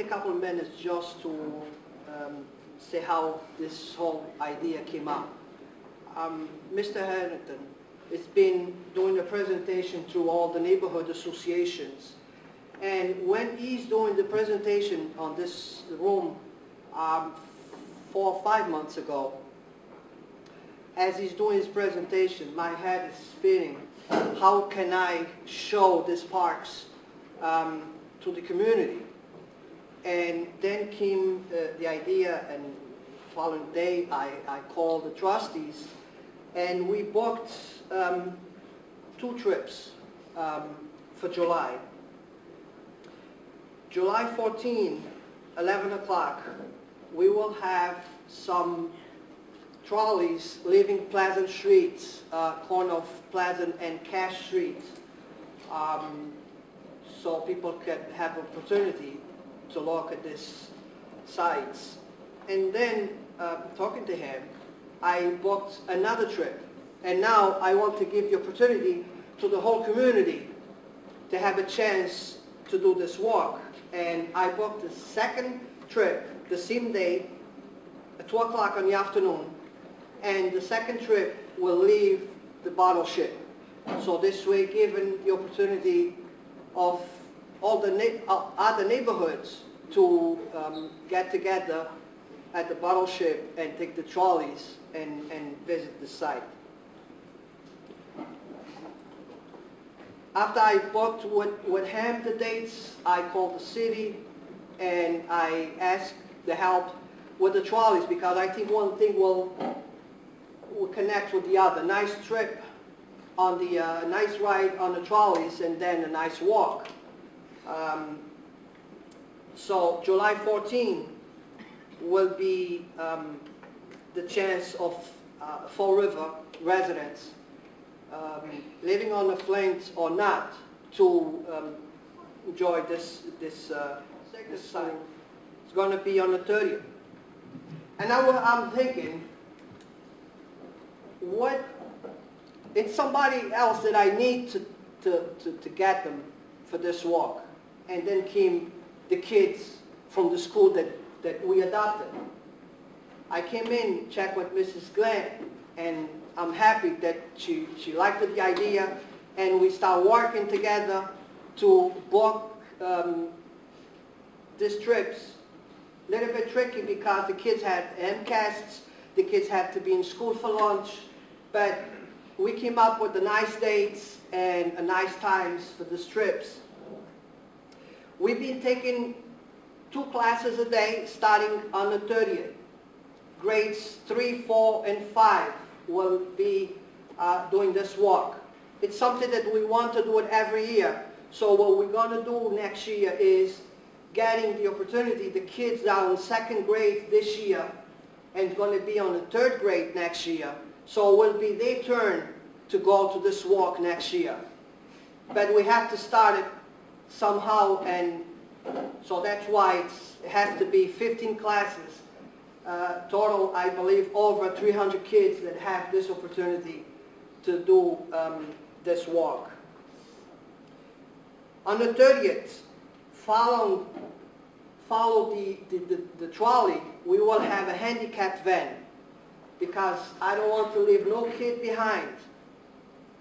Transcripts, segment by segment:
a couple of minutes just to say how this whole idea came up. Mr. Harrington has been doing a presentation through all the neighborhood associations. And when he's doing the presentation on this room 4 or 5 months ago, as he's doing his presentation, my head is spinning. How can I show these parks to the community? And then came the idea, and following day I called the trustees, and we booked 2 trips for July. July 14, 11 o'clock, we will have some trolleys leaving Pleasant Street, corner of Pleasant and Cash Street, so people can have opportunity to look at these sites. And then, talking to him, I booked another trip. And now I want to give the opportunity to the whole community to have a chance to do this walk. And I booked the second trip the same day at 2 o'clock in the afternoon. And the second trip will leave the bottle ship. So this way, given the opportunity of all the other neighborhoods to get together at the bottle ship and take the trolleys and visit the site. After I booked with him the dates, I called the city and I asked the help with the trolleys, because I think one thing will connect with the other. Nice trip on the nice ride on the trolleys, and then a nice walk. So July 14 will be the chance of Fall River residents living on the Flint or not to enjoy this site. It's going to be on the 30th. And now I'm thinking, it's somebody else that I need to get them for this walk. And then came the kids from the school that we adopted. I came in, checked with Mrs. Glenn, and I'm happy that she liked the idea, and we start working together to book these trips. A little bit tricky because the kids had MCASs, the kids had to be in school for lunch, but we came up with the nice dates and nice times for these trips. We've been taking 2 classes a day starting on the 30th. Grades 3, 4, and 5 will be doing this walk. It's something that we want to do it every year. So what we're going to do next year is getting the opportunity, the kids that are in 2nd grade this year and going to be on the 3rd grade next year. So it will be their turn to go to this walk next year. But we have to start it somehow, and so that's why it has to be 15 classes. Total, I believe, over 300 kids that have this opportunity to do this walk. On the 30th, follow the trolley, we will have a handicapped van, because I don't want to leave no kid behind.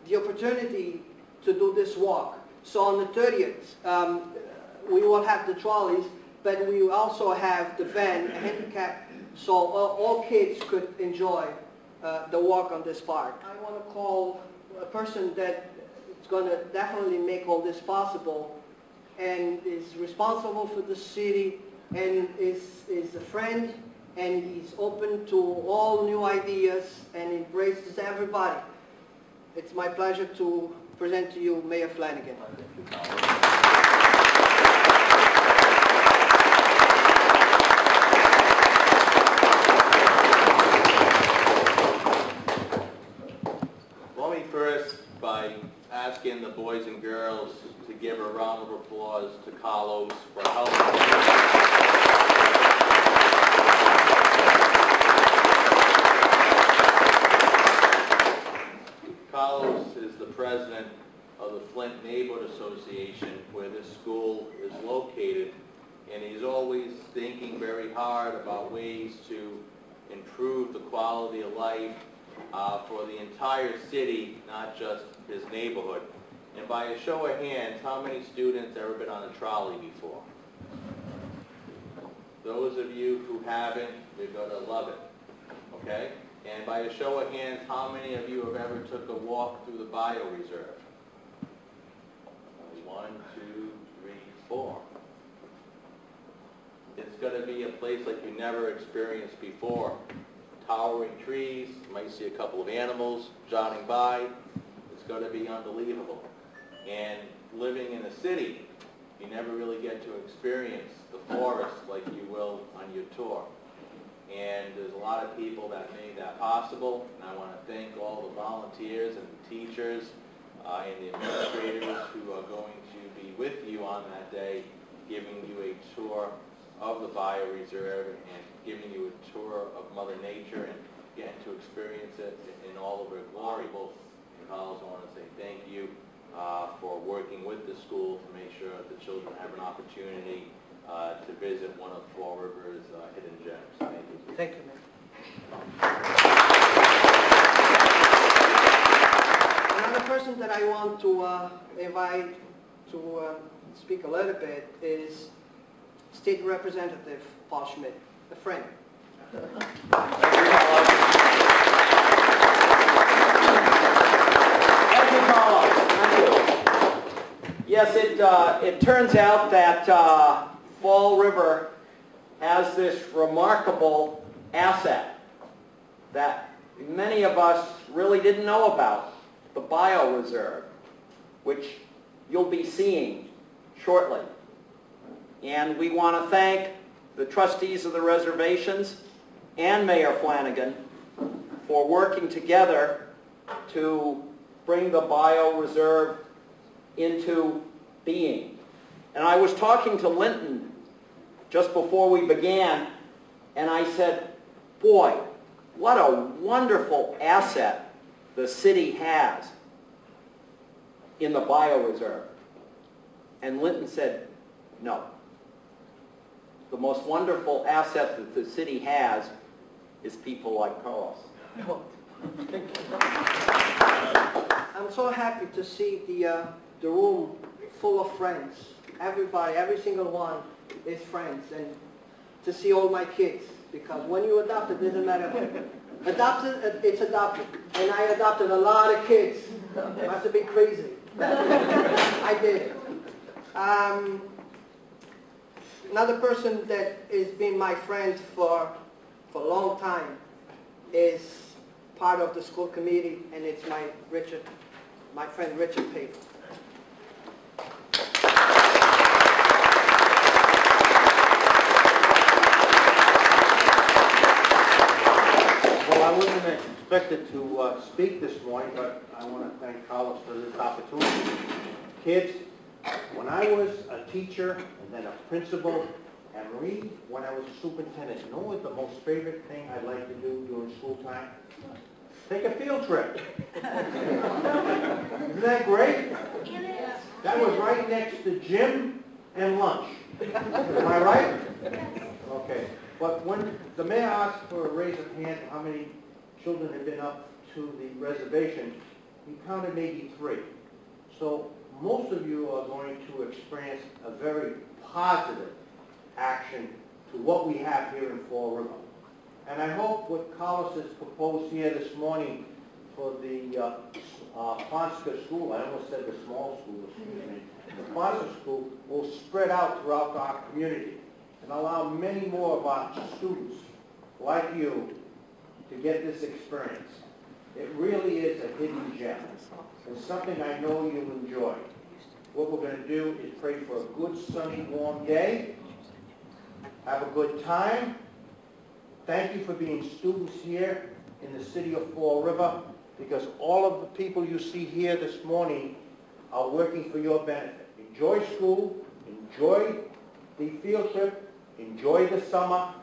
The opportunity to do this walk. So on the 30th, we will have the trolleys, but we will also have the van, a handicap, so all kids could enjoy the walk on this park. I want to call a person that is going to definitely make all this possible, and is responsible for the city, and is a friend, and he's open to all new ideas and embraces everybody. It's my pleasure to present to you Mayor Flanagan. Let me first by asking the boys and girls to give a round of applause to Carlos for helping. Carlos is the president of the Flint Neighborhood Association, where this school is located, and he's always hard about ways to improve the quality of life for the entire city, not just his neighborhood. And by a show of hands, how many students ever been on a trolley before? Those of you who haven't, you're going to love it, okay? And by a show of hands, how many of you have ever took a walk through the Bioreserve? 1, 2, 3, 4. It's going to be a place like you never experienced before. Towering trees, you might see a couple of animals jogging by. It's going to be unbelievable. And living in a city, you never really get to experience the forest like you will on your tour. And there's a lot of people that made that possible, and I want to thank all the volunteers and the teachers and the administrators who are going to be with you on that day, giving you a tour of the Bioreserve and giving you a tour of Mother Nature and getting to experience it in all of her glory. Both Carlos, I want to say thank you for working with the school to make sure that the children have an opportunity to visit one of Fall River's hidden gems. Thank you. Thank you, man. Another person that I want to invite to speak a little bit is State Representative Paul Schmidt, a friend. Thank you, Carlos. Thank you. Yes, it turns out that Fall River has this remarkable asset that many of us really didn't know about, the Bioreserve, which you'll be seeing shortly. And we want to thank the Trustees of the Reservations and Mayor Flanagan for working together to bring the Bioreserve into being. And I was talking to Linton just before we began, and I said, boy, what a wonderful asset the city has in the Bioreserve. And Linton said, no. The most wonderful asset that the city has is people like Carlos. I'm so happy to see the room full of friends. Everybody, every single one is friends. And to see all my kids, because when you adopt, it doesn't matter. Adopted, it's adopted. And I adopted a lot of kids. It must have been crazy. I did. Another person that has been my friend for a long time is part of the school committee, and it's my friend Richard Paper. Well, I wasn't expected to speak this morning, but I want to thank Carlos for this opportunity. Kids, when I was a teacher and then a principal, and Marie, when I was a superintendent, you know what the most favorite thing I'd like to do during school time? Take a field trip. Isn't that great? That was right next to gym and lunch. Am I right? Okay. But when the mayor asked for a raise of hands how many children had been up to the reservation, he counted maybe 3. So most of you are going to experience a very positive action to what we have here in Fall River. And I hope what Carlos has proposed here this morning for the Fonseca school, I almost said the small school, excuse me, the Fonseca school will spread out throughout our community and allow many more of our students like you to get this experience. It really is a hidden gem. It's something I know you'll enjoy. What we're going to do is pray for a good, sunny, warm day. Have a good time. Thank you for being students here in the city of Fall River, because all of the people you see here this morning are working for your benefit. Enjoy school, enjoy the field trip, enjoy the summer,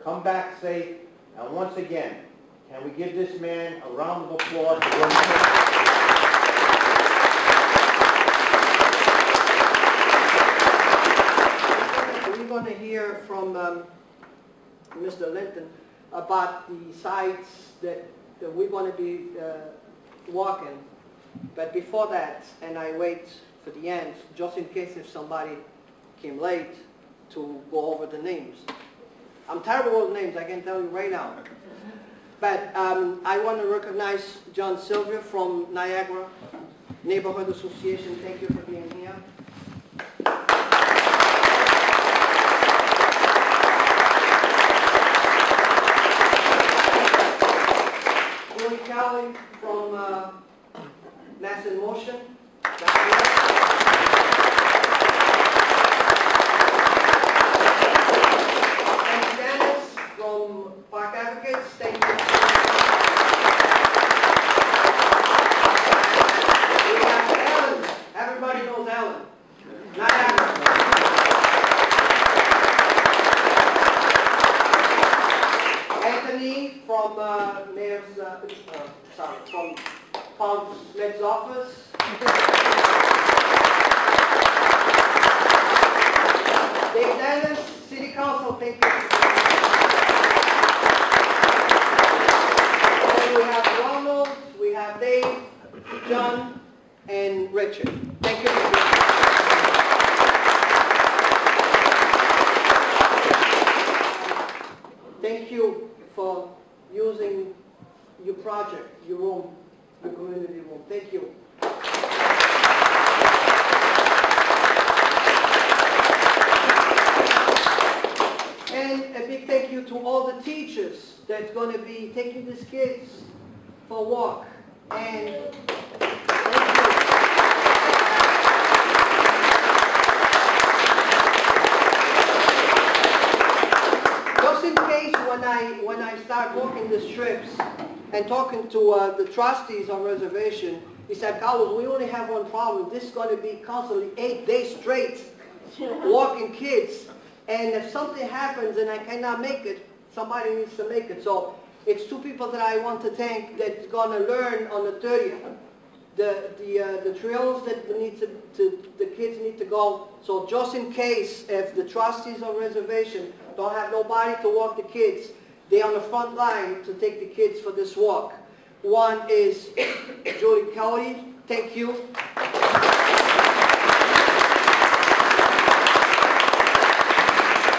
come back safe, and once again, can we give this man a round of applause for We're going to hear from Mr. Linton about the sites that we're going to be walking. But before that, and I wait for the end, just in case if somebody came late, to go over the names. I'm terrible with names, I can tell you right now. But I want to recognize John Sylvia from Niagara Neighborhood Association. Thank you for being here. Julie Kelly from Mass in Motion. And Dennis from Park Advocates. Thank you. We have Ellen. Everybody knows Ellen. Niagara. Anthony from Mayor's, from Paul Smith's office. Dave Dennis, City Council, thank you. And we have Ronald, we have Dave, John, and Richard. Thank you. Thank you for using your project, your room, your community room. Thank you. And a big thank you to all the teachers that's going to be taking these kids for a walk. And thank you. Just in case when I start walking these trips and talking to the trustees of reservation, he said, Carlos, we only have one problem. This is going to be constantly 8 days straight walking kids. And if something happens and I cannot make it, somebody needs to make it. So it's two people that I want to thank that's going to learn on the 30th. The trails that the kids need to go. So just in case if the trustees of reservation don't have nobody to walk the kids, they're on the front line to take the kids for this walk. One is Julie Kelly. Thank you.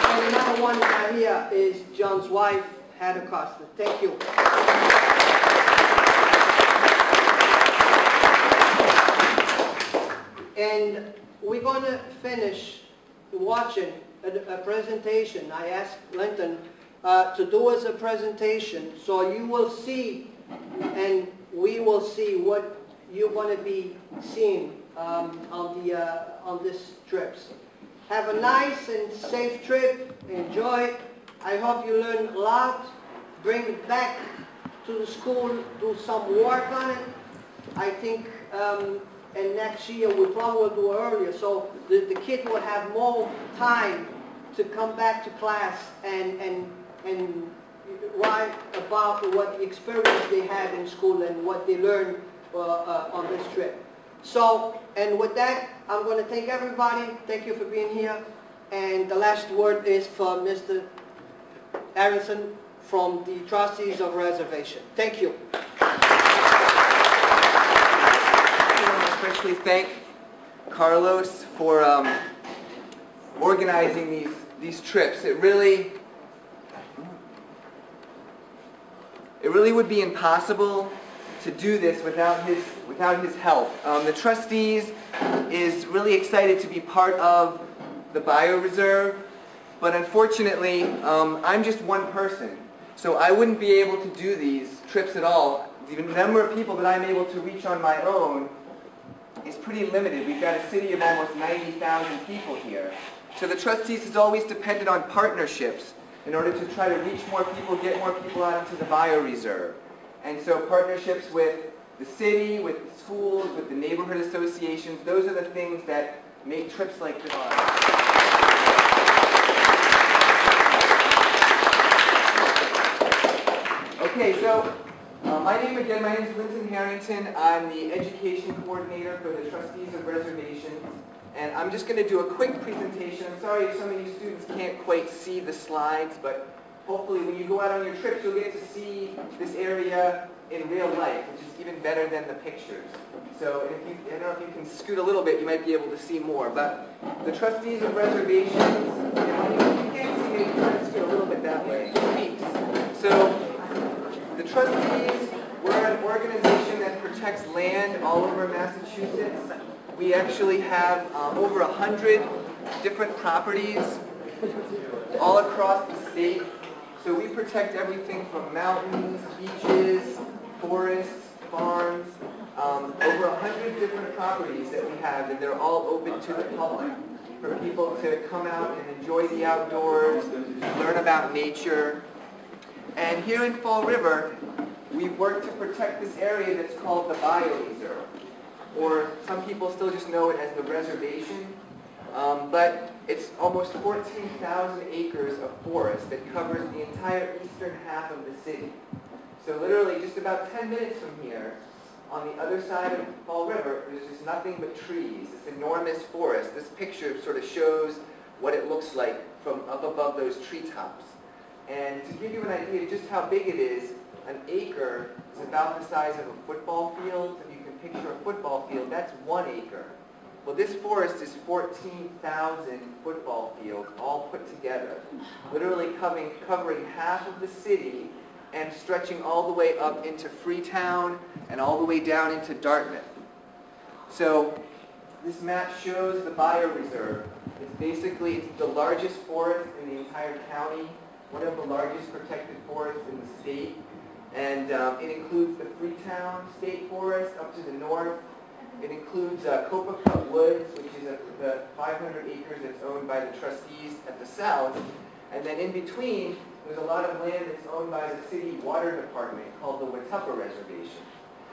And another one here is John's wife, Heather Costa. Thank you. And we're going to finish watching a presentation. I asked Linton to do us a presentation so you will see and we will see what you're going to be seeing on these trips. Have a nice and safe trip. Enjoy. I hope you learn a lot. Bring it back to the school. Do some work on it. I think and next year we probably will do it earlier, so the kid will have more time to come back to class and write about what the experience they had in school and what they learned on this trip. So, and with that, I'm going to thank everybody. Thank you for being here. And the last word is for Mr. Harrington from the Trustees of Reservation. Thank you. Especially thank Carlos for organizing these trips. It really would be impossible to do this without his help. The trustees is really excited to be part of the Bioreserve, but unfortunately I'm just one person, so I wouldn't be able to do these trips at all. The number of people that I'm able to reach on my own is pretty limited. We've got a city of almost 90,000 people here. So the trustees has always depended on partnerships in order to try to reach more people, get more people out into the Bioreserve. And so partnerships with the city, with the schools, with the neighborhood associations, those are the things that make trips like this fun. Okay, so my name is Linton Harrington. I'm the education coordinator for the Trustees of Reservations. And I'm just going to do a quick presentation. I'm sorry if some of you students can't quite see the slides, but hopefully when you go out on your trips, you'll get to see this area in real life, which is even better than the pictures. So if you, I don't know if you can scoot a little bit, you might be able to see more. But the Trustees of Reservations, you can't see me, try to scoot a little bit that way. So the Trustees, we're an organization that protects land all over Massachusetts. We actually have over 100 different properties all across the state. So we protect everything from mountains, beaches, forests, farms, over 100 different properties that we have, and they're all open to the public for people to come out and enjoy the outdoors, learn about nature. And here in Fall River, we work to protect this area that's called the Bioreserve, or some people still just know it as the reservation. But it's almost 14,000 acres of forest that covers the entire eastern half of the city. So literally just about 10 minutes from here, on the other side of Fall River, there's just nothing but trees, this enormous forest. This picture sort of shows what it looks like from up above those treetops. And to give you an idea of just how big it is, an acre is about the size of a football field. If you can picture a football field, that's 1 acre. Well, this forest is 14,000 football fields all put together, literally covering half of the city and stretching all the way up into Freetown and all the way down into Dartmouth. So this map shows the Bioreserve. It's the largest forest in the entire county, one of the largest protected forests in the state. And it includes the Freetown State Forest up to the north. It includes Copacut Woods, which is the 500 acres that's owned by the trustees at the south. And then in between, there's a lot of land that's owned by the city water department called the Watuppa Reservation.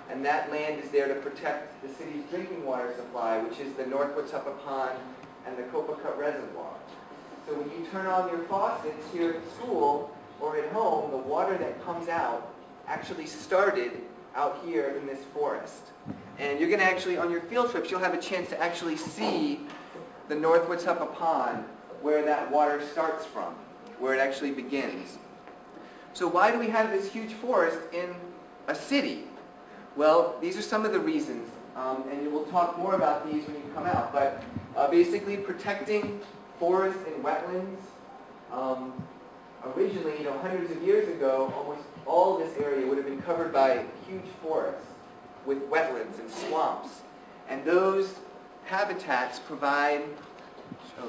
And that land is there to protect the city's drinking water supply, which is the North Watuppa Pond and the Copacut Reservoir. So when you turn on your faucets here at school or at home, the water that comes out actually started out here in this forest. And you're going to actually, on your field trips, you'll have a chance to actually see the North Watuppa Pond, where that water starts from, where it actually begins. So why do we have this huge forest in a city? Well, these are some of the reasons, and we'll talk more about these when you come out, but basically protecting forests and wetlands. Originally, hundreds of years ago, almost all this area would have been covered by huge forests with wetlands and swamps. And those habitats provide,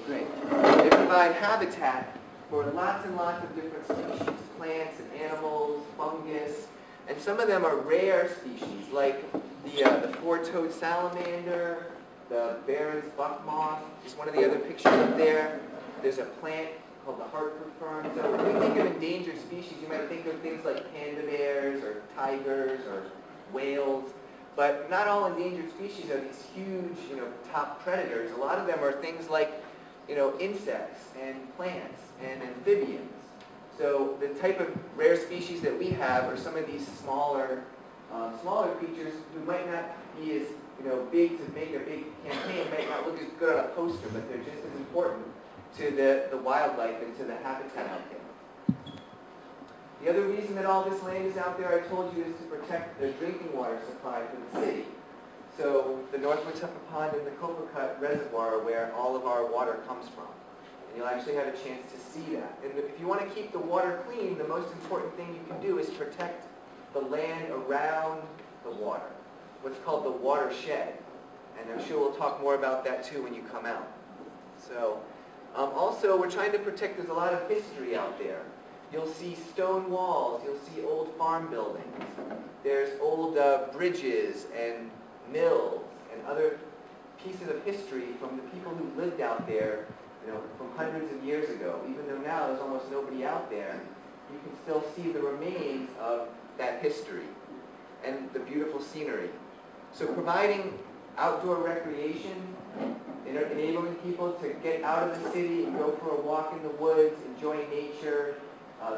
they provide habitat for lots and lots of different species, plants and animals, fungus, and some of them are rare species, like the four-toed salamander, the Barron's buck moth, is one of the other pictures up there. There's a plant called the Hartford fern. So when you think of endangered species, you might think of things like panda bears or tigers or whales. But not all endangered species are these huge, top predators. A lot of them are things like, insects and plants and amphibians. So the type of rare species that we have are some of these smaller creatures who might not be as, big to make a big campaign, might not look as good on a poster, but they're just as important to the wildlife and to the habitat out there. The other reason that all this land is out there, I told you, is to protect the drinking water supply for the city. So the North Watuppa Pond and the Copacut Reservoir are where all of our water comes from. And you'll actually have a chance to see that. And if you want to keep the water clean, the most important thing you can do is protect the land around the water, what's called the watershed. And I'm sure we'll talk more about that too when you come out. So also, we're trying to protect, there's a lot of history out there. You'll see stone walls, you'll see old farm buildings. There's old bridges and mills and other pieces of history from the people who lived out there, from hundreds of years ago. Even though now there's almost nobody out there, you can still see the remains of that history and the beautiful scenery. So providing outdoor recreation, enabling people to get out of the city and go for a walk in the woods, enjoy nature,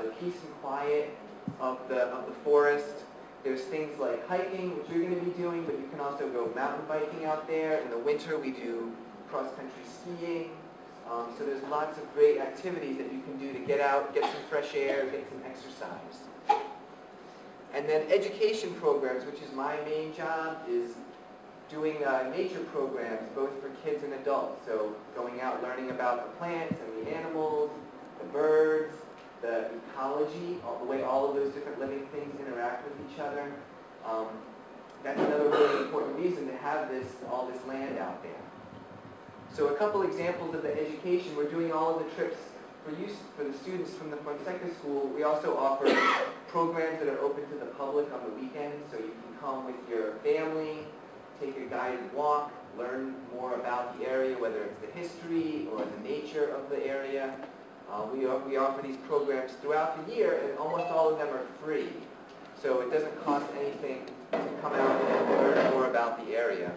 the peace and quiet of the forest. There's things like hiking, which you're going to be doing, but you can also go mountain biking out there. In the winter, we do cross-country skiing. So there's lots of great activities that you can do to get out, get some fresh air, get some exercise. And then education programs, which is my main job, is doing nature programs, both for kids and adults. So going out, learning about the plants and the animals, the birds, the ecology, the way all of those different living things interact with each other. That's another really important reason to have all this land out there. So a couple examples of the education. We're doing all of the trips for the students from the Fonseca School. We also offer programs that are open to the public on the weekends, so you can come with your family, take a guided walk, learn more about the area, whether it's the history or the nature of the area. We offer these programs throughout the year, and almost all of them are free. So it doesn't cost anything to come out and learn more about the area.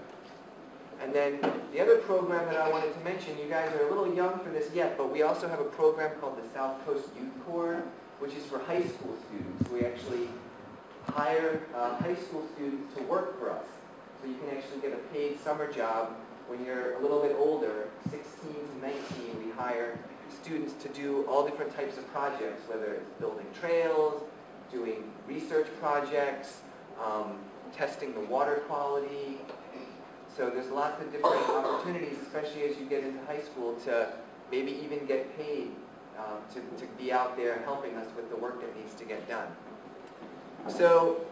And then the other program that I wanted to mention, you guys are a little young for this yet, but we also have a program called the South Coast Youth Corps, which is for high school students. We actually hire high school students to work for us. So you can actually get a paid summer job when you're a little bit older, 16 to 19. We hire students to do all different types of projects, whether it's building trails, doing research projects, testing the water quality. So there's lots of different opportunities, especially as you get into high school, to maybe even get paid to be out there helping us with the work that needs to get done. So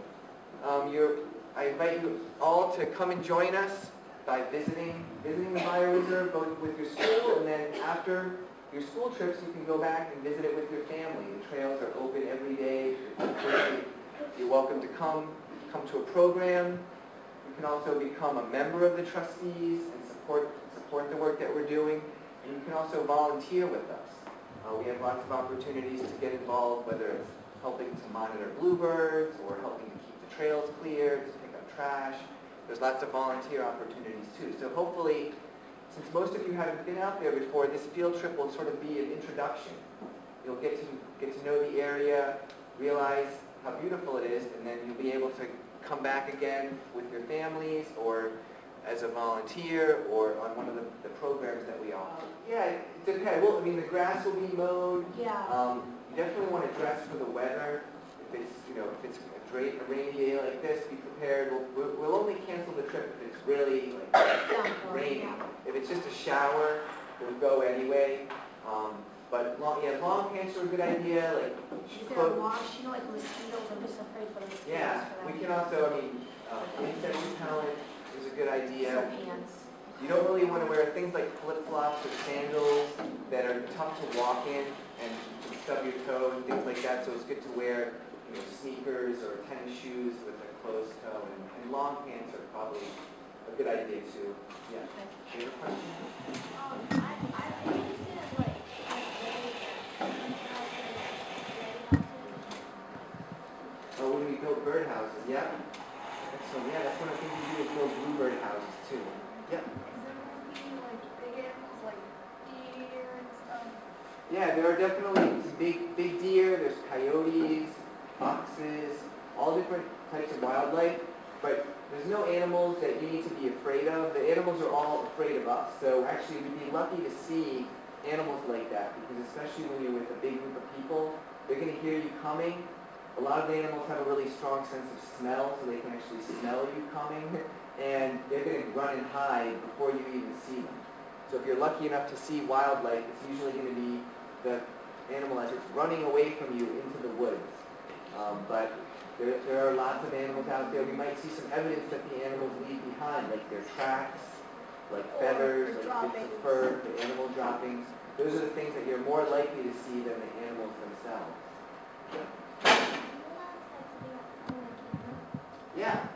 I invite you all to come and join us by visiting the Bioreserve, both with your school, and then after your school trips, you can go back and visit it with your family. The trails are open every day. You're welcome to come to a program. You can also become a member of the trustees and support the work that we're doing. And you can also volunteer with us. We have lots of opportunities to get involved, whether it's helping to monitor bluebirds or helping to keep the trails clear, to pick up trash. There's lots of volunteer opportunities too. So hopefully, since most of you haven't been out there before, this field trip will sort of be an introduction. You'll get to know the area, realize how beautiful it is, and then you'll be able to come back again with your families or as a volunteer or on one of the programs that we offer. Yeah, it depends. Well, I mean, the grass will be mowed. Yeah. You definitely want to dress for the weather. If it's a rainy day like this, be prepared. We'll only cancel the trip if it's really raining. If it's just a shower, we'll go anyway. But long pants are a good idea. Is there a wash? Like mosquitoes? I'm just afraid for the mosquitoes. Yeah, we can also, insect repellent is a good idea. Pants. You don't really want to wear things like flip-flops or sandals that are tough to walk in and you can stub your toe and things like that. So it's good to wear sneakers or tennis shoes with a closed toe. And long pants are probably a good idea too. Yeah. Do you have a question? I understand, Oh, when we build birdhouses, yeah. Excellent. Yeah, that's one of the things we do is build bluebird houses too. Yeah. Is there going to be big animals like deer and stuff? Yeah, there are definitely some big deer. There's coyotes, foxes, all different types of wildlife. But there's no animals that you need to be afraid of. The animals are all afraid of us. So actually, we'd be lucky to see animals like that because especially when you're with a big group of people, they're going to hear you coming. A lot of the animals have a really strong sense of smell, so they can actually smell you coming, and they're going to run and hide before you even see them. So if you're lucky enough to see wildlife, it's usually going to be the animal as it's running away from you into the woods. But there are lots of animals out there. We might see some evidence that the animals leave behind, like their tracks, like feathers, like bits of fur, the animal droppings. Those are the things that you're more likely to see than the animals themselves. Yeah.